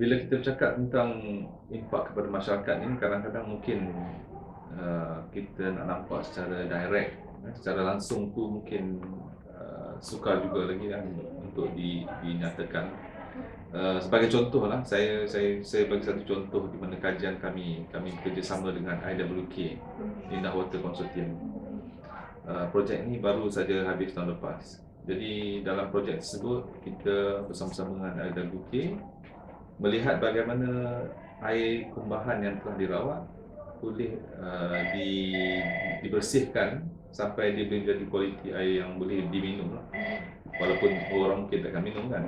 bila kita bercakap tentang impak kepada masyarakat ini, kadang-kadang mungkin kita nak nampak secara direct, secara langsung tu mungkin sukar juga lagi kan untuk dinyatakan. Sebagai contoh lah, saya bagi satu contoh di mana kajian kami bekerjasama dengan IWK, Indah Water Consortium. Projek ini baru saja habis tahun lepas. Jadi dalam projek tersebut kita bersama-sama dengan IWK melihat bagaimana air kumbahan yang telah dirawat boleh dibersihkan sampai dia boleh menjadi kualiti air yang boleh diminum lah. Walaupun orang mungkin takkan minum kan,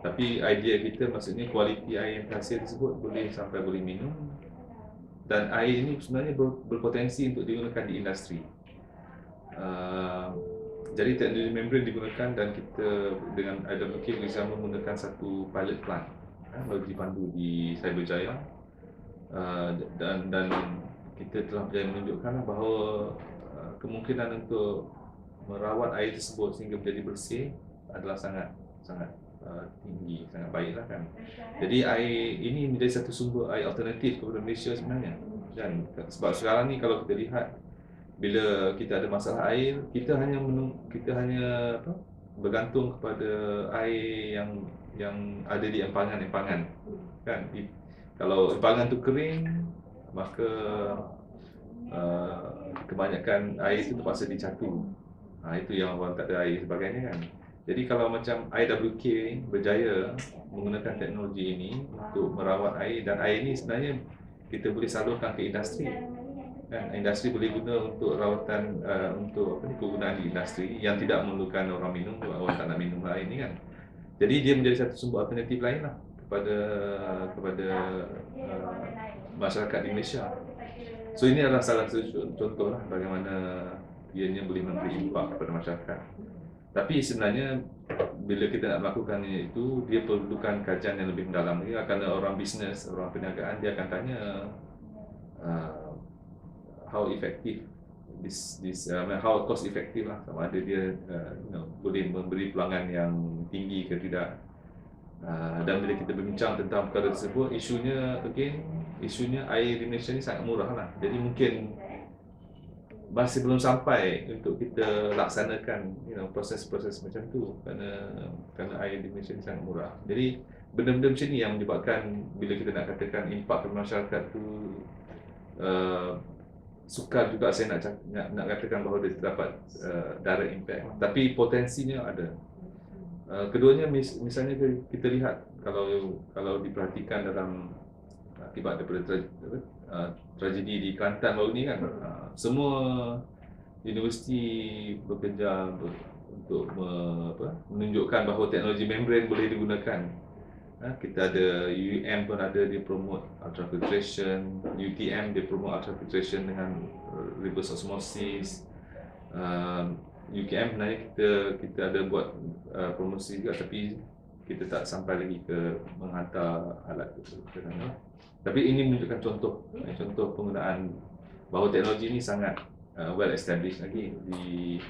tapi idea kita maksudnya kualiti air yang terhasil tersebut boleh sampai boleh minum, dan air ini sebenarnya berpotensi untuk digunakan di industri. Jadi teknologi membran digunakan dan kita dengan IWK bersama menggunakan satu pilot plant bagi dipandu di Cyberjaya, dan kita telah berjaya menunjukkan bahawa kemungkinan untuk merawat air tersebut sehingga menjadi bersih adalah sangat tinggi, sangat baiklah kan. Jadi air ini menjadi satu sumber air alternatif kepada Malaysia sebenarnya. Dan sebab sekarang ni kalau kita lihat, bila kita ada masalah air, kita hanya bergantung kepada air yang ada di empangan-empangan kan. Kalau empangan tu kering, maka kebanyakan air itu terpaksa dicatu. Itu yang orang tak ada air sebagainya kan. Jadi kalau macam IWK berjaya menggunakan teknologi ini untuk merawat air, dan air ini sebenarnya kita boleh salurkan ke industri kan. Industri boleh guna untuk rawatan, untuk kegunaan di industri yang tidak memerlukan orang minum, orang tak nak minum air ini kan. Jadi dia menjadi satu sumber alternatif lain lah kepada masyarakat di Malaysia. So ini adalah salah satu contoh lah bagaimana ianya boleh memberi impak kepada masyarakat. Tapi sebenarnya bila kita nak melakukannya itu, dia perlukan kajian yang lebih mendalam lagi. Kerana orang bisnes, orang perniagaan, dia akan tanya how effective how cost effective lah, sama ada dia boleh memberi pelanggan yang tinggi ke tidak. Dan bila kita berbincang tentang perkara tersebut, isunya air di Malaysia ni sangat murah lah. Jadi mungkin masih belum sampai untuk kita laksanakan proses-proses macam tu, kerana air di Malaysia ni sangat murah. Jadi benda-benda macam ni yang menyebabkan bila kita nak katakan impak kepada masyarakat tu, sukar juga saya nak katakan bahawa dia terdapat direct impact, tapi potensinya ada. Keduanya, misalnya kita lihat kalau diperhatikan dalam akibat daripada tragedi di Kelantan baru ni kan, semua universiti bekerja untuk menunjukkan bahawa teknologi membran boleh digunakan. Kita ada UUM pun ada, dia promote ultrafiltration, UTM dia promote ultrafiltration dengan reverse osmosis. UKM sebenarnya kita ada buat promosi juga, tapi kita tak sampai lagi ke menghantar alat itu ke sana. Tapi ini menunjukkan contoh penggunaan bahawa teknologi ini sangat well established lagi di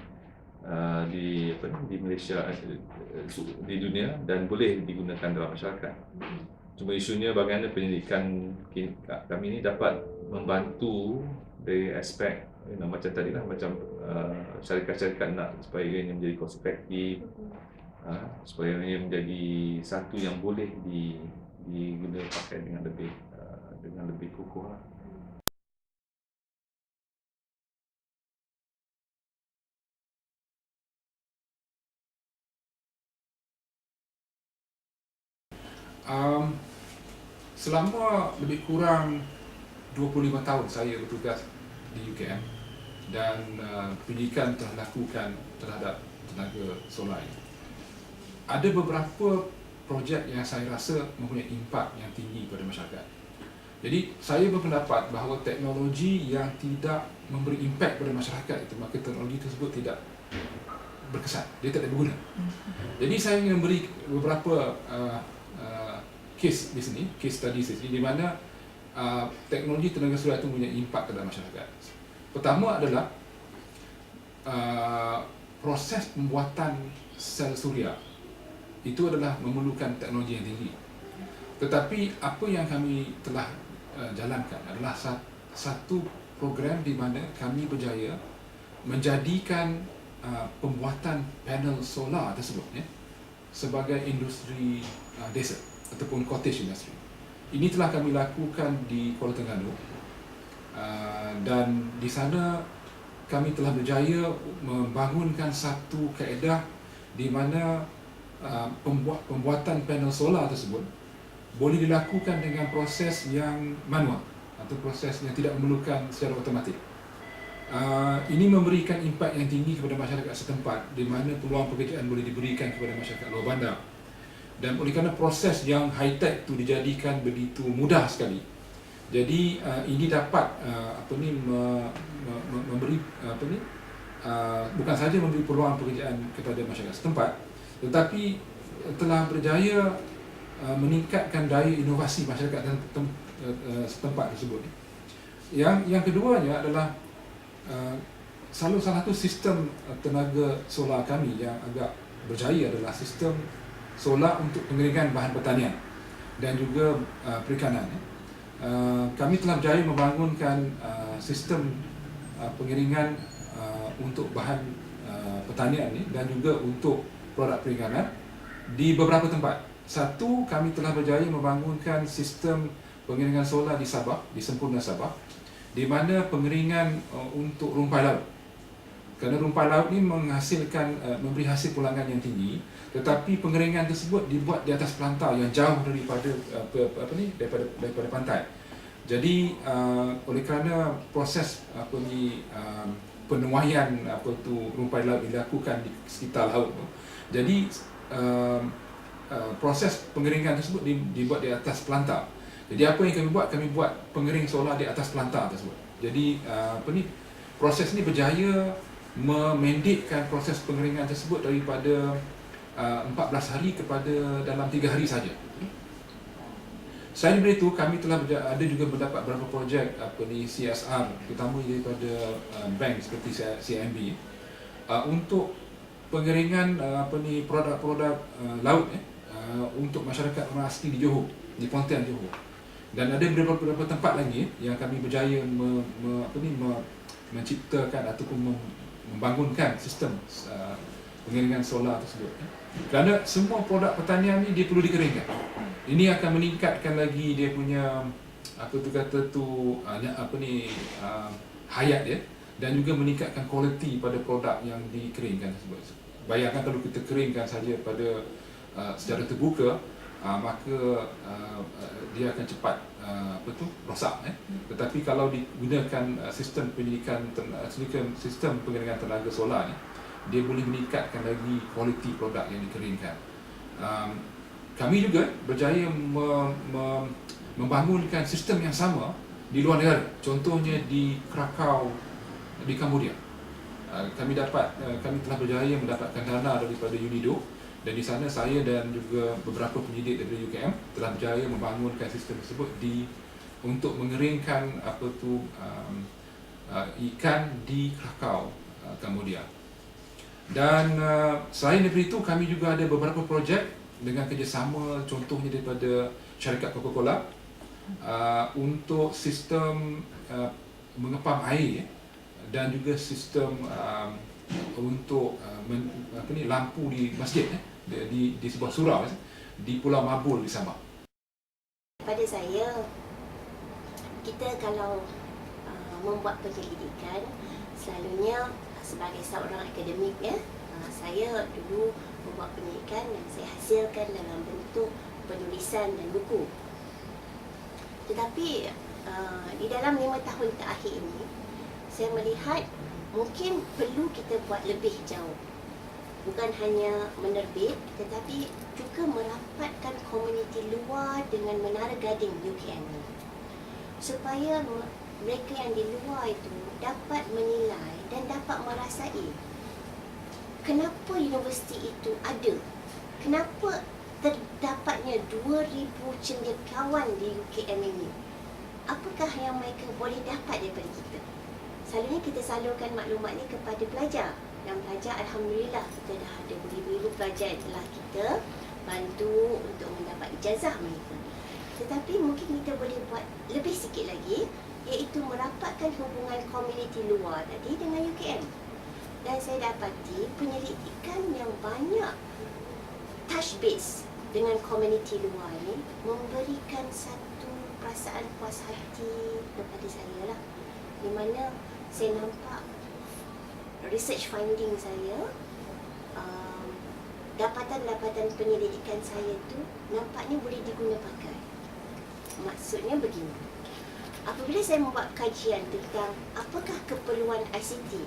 Malaysia, di dunia, dan boleh digunakan dalam masyarakat. Cuma isunya bagaimana penyelidikan kami ini dapat membantu dari aspek macam tadi lah, macam syarikat-syarikat nak supaya ia menjadi cost effective, supaya ia menjadi satu yang boleh diguna pakai dengan lebih kukuh lah. Selama lebih kurang 25 tahun saya bertugas di UKM, dan pendidikan telah lakukan terhadap tenaga solar ini. Ada beberapa projek yang saya rasa mempunyai impak yang tinggi pada masyarakat. Jadi saya berpendapat bahawa teknologi yang tidak memberi impak pada masyarakat itu, maka teknologi tersebut tidak berkesan, dia tidak berguna. Jadi saya ingin memberi beberapa case di sini, case study di sini, di mana teknologi tenaga surya itu mempunyai impak kepada masyarakat. Pertama adalah proses pembuatan sel suria itu adalah memerlukan teknologi yang tinggi. Tetapi apa yang kami telah jalankan adalah satu program di mana kami berjaya menjadikan pembuatan panel solar tersebut sebagai industri desa ataupun cottage industry. Ini telah kami lakukan di Kuala Terengganu, dan di sana kami telah berjaya membangunkan satu kaedah di mana pembuatan panel solar tersebut boleh dilakukan dengan proses yang manual atau proses yang tidak memerlukan secara automatik. Ini memberikan impak yang tinggi kepada masyarakat setempat, di mana peluang pekerjaan boleh diberikan kepada masyarakat luar bandar. Dan oleh kerana proses yang high-tech itu dijadikan begitu mudah sekali, jadi ini dapat memberi bukan sahaja memberi peluang pekerjaan kepada masyarakat setempat, tetapi telah berjaya meningkatkan daya inovasi masyarakat setempat tersebut. Yang keduanya adalah salah satu sistem tenaga solar kami yang agak berjaya adalah sistem solar untuk pengeringan bahan pertanian dan juga perikanan. Kami telah berjaya membangunkan sistem pengeringan untuk bahan pertanian dan juga untuk produk perikanan di beberapa tempat. Satu, kami telah berjaya membangunkan sistem pengeringan solar di Sabah, di Sempurna Sabah, di mana pengeringan untuk rumpai laut. Kerana rumpai laut ini menghasilkan memberi hasil pulangan yang tinggi, tetapi pengeringan tersebut dibuat di atas pelantar yang jauh daripada daripada pantai. Jadi oleh kerana proses penuaian rumpai laut dilakukan di sekitar laut, jadi proses pengeringan tersebut dibuat di atas pelantar. Jadi apa yang kami buat pengering solar di atas pelantar tersebut. Jadi proses ini berjaya memendekkan proses pengeringan tersebut daripada 14 hari kepada dalam 3 hari saja. Selain daripada itu, kami telah ada juga mendapat beberapa projek CSR, terutama daripada bank seperti CIMB, untuk pengeringan produk-produk laut untuk masyarakat orang asli di Johor, di Pontian Johor. Dan ada beberapa tempat lagi yang kami berjaya menciptakan ataupun membangunkan sistem pengeringan solar tersebut. Kerana semua produk pertanian ni dia perlu dikeringkan. Ini akan meningkatkan lagi dia punya hayat dia, dan juga meningkatkan kualiti pada produk yang dikeringkan tersebut. Bayangkan kalau kita keringkan saja pada secara terbuka, maka dia akan cepat rosak. Tetapi kalau digunakan sistem sistem pengeringan tenaga solar ni, dia boleh meningkatkan lagi kualiti produk yang dikeringkan. Kami juga berjaya membangunkan sistem yang sama di luar negara. Contohnya di Krakow di Cambodia. Kami telah berjaya mendapatkan dana daripada UNIDO, dan di sana saya dan juga beberapa penyidik daripada UKM telah berjaya membangunkan sistem tersebut untuk mengeringkan ikan di Krakow, Cambodia. Dan selain daripada itu, kami juga ada beberapa projek dengan kerjasama, contohnya daripada syarikat Coca-Cola untuk sistem mengepam air dan juga sistem untuk lampu di masjid di sebuah surau di Pulau Mabul di Sabah. Pada saya, kita kalau membuat penyelidikan, selalunya sebagai seorang akademik saya dulu membuat penyelidikan dan saya hasilkan dalam bentuk penulisan dan buku. Tetapi di dalam 5 tahun terakhir ini, saya melihat mungkin perlu kita buat lebih jauh. Bukan hanya menerbit, tetapi juga merapatkan komuniti luar dengan Menara Gading UKM ini, supaya mereka yang di luar itu dapat menilai dan dapat merasai kenapa universiti itu ada, kenapa terdapatnya 2,000 cendekiawan di UKM ini. Apakah yang mereka boleh dapat daripada kita? Selalunya kita salurkan maklumat ni kepada pelajar, dan pelajar alhamdulillah kita dah ada beribu-ribu pelajar yang telah kita bantu untuk mendapat ijazah mereka. Tetapi mungkin kita boleh buat lebih sikit lagi, iaitu merapatkan hubungan komuniti luar tadi dengan UKM. Dan saya dapati penyelidikan yang banyak touch base dengan komuniti luar ni memberikan satu perasaan puas hati kepada saya lah. Di mana saya nampak research finding saya, dapatan-dapatan penyelidikan saya tu nampaknya boleh diguna pakai. Maksudnya begini, apabila saya membuat kajian tentang apakah keperluan ICT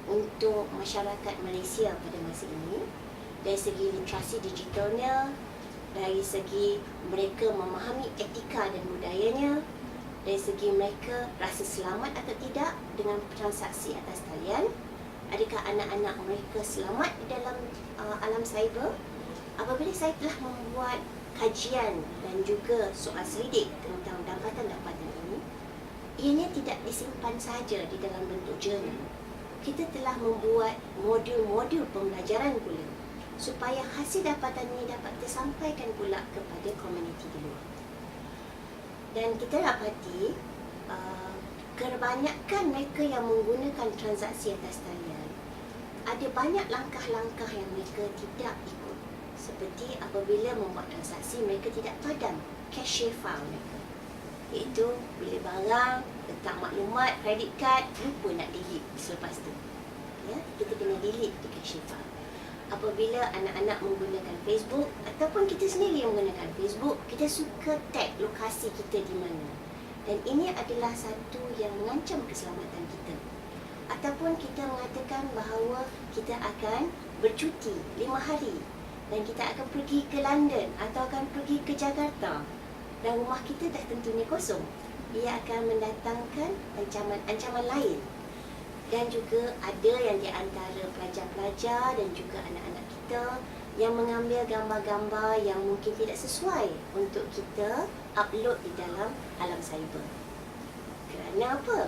untuk masyarakat Malaysia pada masa ini, dari segi literasi digitalnya, dari segi mereka memahami etika dan budayanya, dari segi mereka rasa selamat atau tidak dengan transaksi atas talian, adakah anak-anak mereka selamat di dalam alam cyber. Apabila saya telah membuat kajian dan juga soal selidik tentang dapatan-dapatan ini, ianya tidak disimpan saja di dalam bentuk jurnal. Kita telah membuat modul-modul pembelajaran pula supaya hasil dapatan ini dapat tersampaikan pula kepada komuniti di luar. Dan kita dapati kebanyakan mereka yang menggunakan transaksi atas talian, ada banyak langkah-langkah yang mereka tidak ikut. Seperti apabila membuat transaksi, mereka tidak padam cashier file mereka, iaitu bila barang letak maklumat credit card, lupa nak delete selepas tu, ya, kita kena delete di cashier file. Apabila anak-anak menggunakan Facebook ataupun kita sendiri yang menggunakan Facebook, kita suka tag lokasi kita di mana, dan ini adalah satu yang mengancam keselamatan kita. Ataupun kita mengatakan bahawa kita akan bercuti 5 hari dan kita akan pergi ke London atau akan pergi ke Jakarta, dan rumah kita dah tentunya kosong. Ia akan mendatangkan ancaman lain. Dan juga ada yang di antara pelajar-pelajar dan juga anak-anak kita yang mengambil gambar-gambar yang mungkin tidak sesuai untuk kita upload di dalam alam cyber. Kerana apa?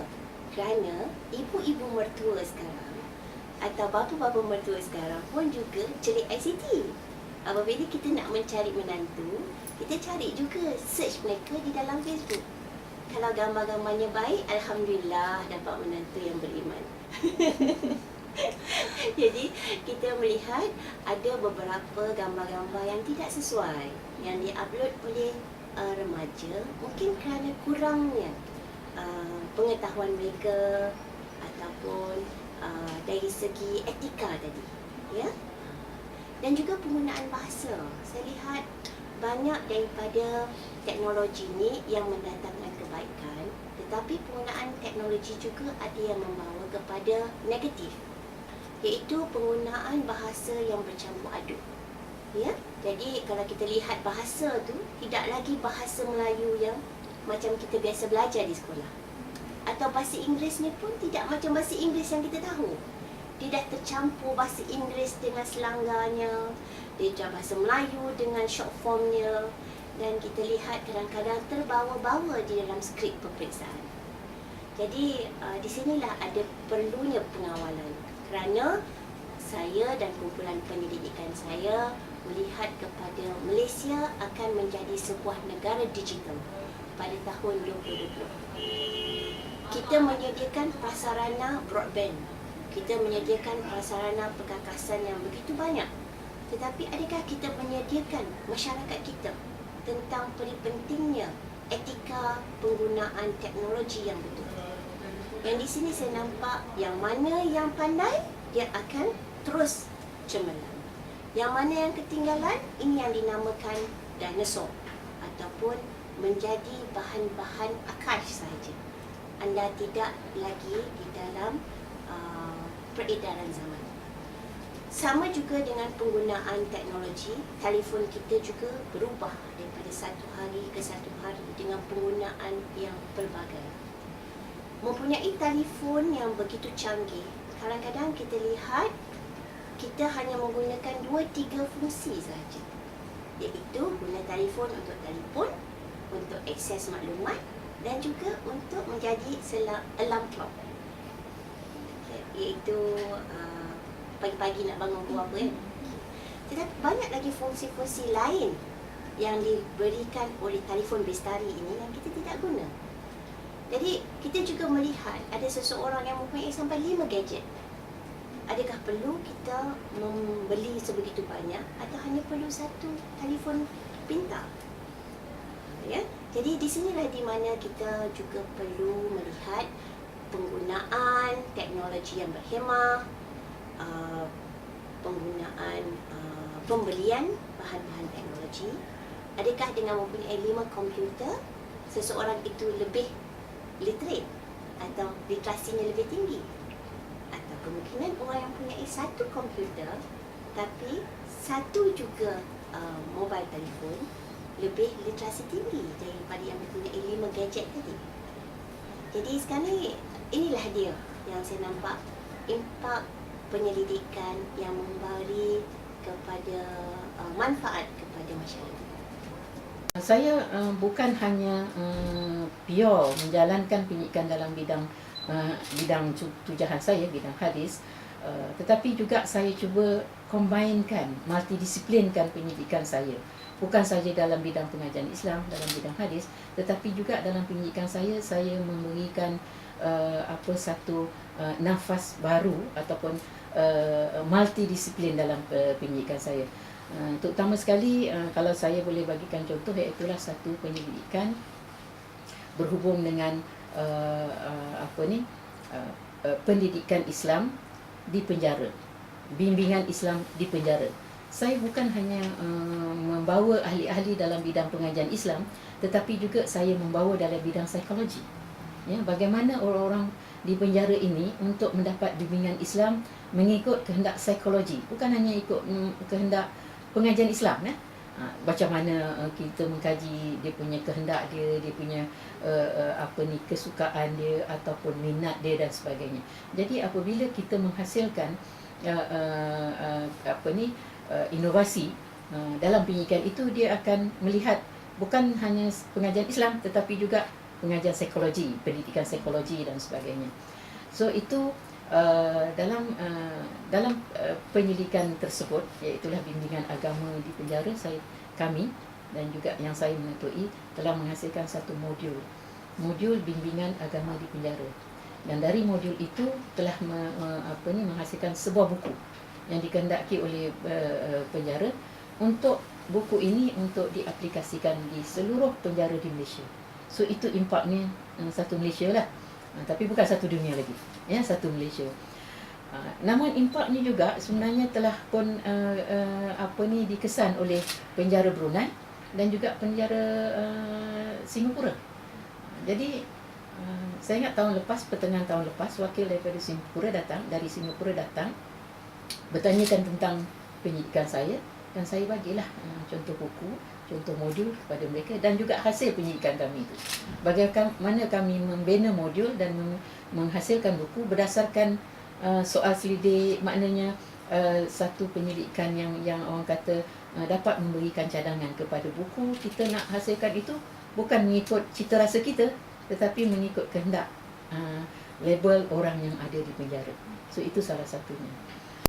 Kerana ibu-ibu mertua sekarang atau bapa-bapa mertua sekarang pun juga celik ICT. Apabila kita nak mencari menantu, kita cari juga search mereka di dalam Facebook. Kalau gambar-gambarnya baik, alhamdulillah dapat menantu yang beriman. Jadi kita melihat ada beberapa gambar-gambar yang tidak sesuai yang diupload oleh remaja, mungkin kerana kurangnya pengetahuan mereka ataupun dari segi etika tadi, ya. Dan juga penggunaan bahasa. Saya lihat banyak daripada teknologi ini yang mendatangkan kebaikan, tetapi penggunaan teknologi juga ada yang membawa kepada negatif, iaitu penggunaan bahasa yang bercampur aduk. Ya, jadi kalau kita lihat bahasa tu tidak lagi bahasa Melayu yang macam kita biasa belajar di sekolah, atau bahasa Inggerisnya pun tidak macam bahasa Inggeris yang kita tahu. Dia dah tercampur bahasa Inggeris dengan selanggarnya, dia dah bahasa Melayu dengan short formnya, dan kita lihat kadang-kadang terbawa-bawa di dalam skrip peperiksaan. Jadi di sinilah ada perlunya pengawalan, kerana saya dan kumpulan penyelidikan saya melihat kepada Malaysia akan menjadi sebuah negara digital pada tahun 2020. Kita menyediakan prasarana broadband, kita menyediakan prasarana perkakasan yang begitu banyak, tetapi adakah kita menyediakan masyarakat kita tentang pentingnya etika penggunaan teknologi yang betul? Yang di sini saya nampak yang mana yang pandai, dia akan terus cemerlang. Yang mana yang ketinggalan, ini yang dinamakan dinosaur ataupun menjadi bahan-bahan archive sahaja. Anda tidak lagi di dalam peredaran zaman. Sama juga dengan penggunaan teknologi, telefon kita juga berubah daripada satu hari ke satu hari dengan penggunaan yang pelbagai. Mempunyai telefon yang begitu canggih, kadang-kadang kita lihat kita hanya menggunakan 2-3 fungsi sahaja, iaitu guna telefon untuk telefon, untuk akses maklumat, dan juga untuk menjadi alarm clock, iaitu pagi-pagi nak bangun pukul apa, kan. Tetapi banyak lagi fungsi-fungsi lain yang diberikan oleh telefon bestari ini yang kita tidak guna. Jadi kita juga melihat ada seseorang yang mempunyai sampai 5 gadget. Adakah perlu kita membeli sebegitu banyak atau hanya perlu satu telefon pintar? Ya, jadi di sinilah di mana kita juga perlu melihat penggunaan teknologi yang berhemah, penggunaan pembelian bahan-bahan teknologi. Adakah dengan mempunyai 5 komputer, seseorang itu lebih literate atau literasinya lebih tinggi? Atau kemungkinan orang yang mempunyai 1 komputer tapi 1 juga mobile telefon lebih literasi tinggi daripada yang mempunyai 5 gadget tadi. Jadi sekarang ni, inilah dia yang saya nampak impak penyelidikan yang memberi kepada manfaat kepada masyarakat. Saya bukan hanya pure menjalankan penyidikan dalam bidang tujahan saya, bidang hadis, tetapi juga saya cuba combinekan, multidisiplinkan penyidikan saya. Bukan saja dalam bidang pengajian Islam, dalam bidang hadis, tetapi juga dalam penyidikan saya memberikan satu nafas baru ataupun multidisiplin dalam penyidikan saya. Terutama sekali kalau saya boleh bagikan contoh, iaitulah satu penyelidikan berhubung dengan pendidikan Islam di penjara, bimbingan Islam di penjara. Saya bukan hanya membawa ahli-ahli dalam bidang pengajian Islam, tetapi juga saya membawa dalam bidang psikologi. Ya, bagaimana orang-orang di penjara ini untuk mendapat bimbingan Islam mengikut kehendak psikologi, bukan hanya ikut kehendak pengajian Islam. Macam mana kita mengkaji dia punya kehendak dia, dia punya kesukaan dia ataupun minat dia dan sebagainya. Jadi apabila kita menghasilkan inovasi dalam penyidikan itu, dia akan melihat bukan hanya pengajian Islam tetapi juga pengajian psikologi, pendidikan psikologi dan sebagainya. So itu dalam penyelidikan tersebut, iaitulah bimbingan agama di penjara, kami dan juga yang saya menetui telah menghasilkan satu modul bimbingan agama di penjara. Dan dari modul itu telah menghasilkan sebuah buku yang dikehendaki oleh penjara, untuk buku ini untuk diaplikasikan di seluruh penjara di Malaysia. So itu impaknya satu Malaysia lah, tapi bukan satu dunia lagi, ya, satu Malaysia. Namun impaknya juga sebenarnya telah pun dikesan oleh penjara Brunei dan juga penjara Singapura. Jadi saya ingat tahun lepas, pertengahan tahun lepas, wakil daripada Singapura datang bertanyakan tentang penyidikan saya, dan saya bagilah contoh buku, contoh modul kepada mereka dan juga hasil penyidikan kami itu. Bagaimana kami membina modul dan menghasilkan buku berdasarkan soal selidik, maknanya satu penyelidikan yang orang kata dapat memberikan cadangan kepada buku. Kita nak hasilkan itu bukan mengikut cita rasa kita, tetapi mengikut kehendak label orang yang ada di penjara. So itu salah satunya.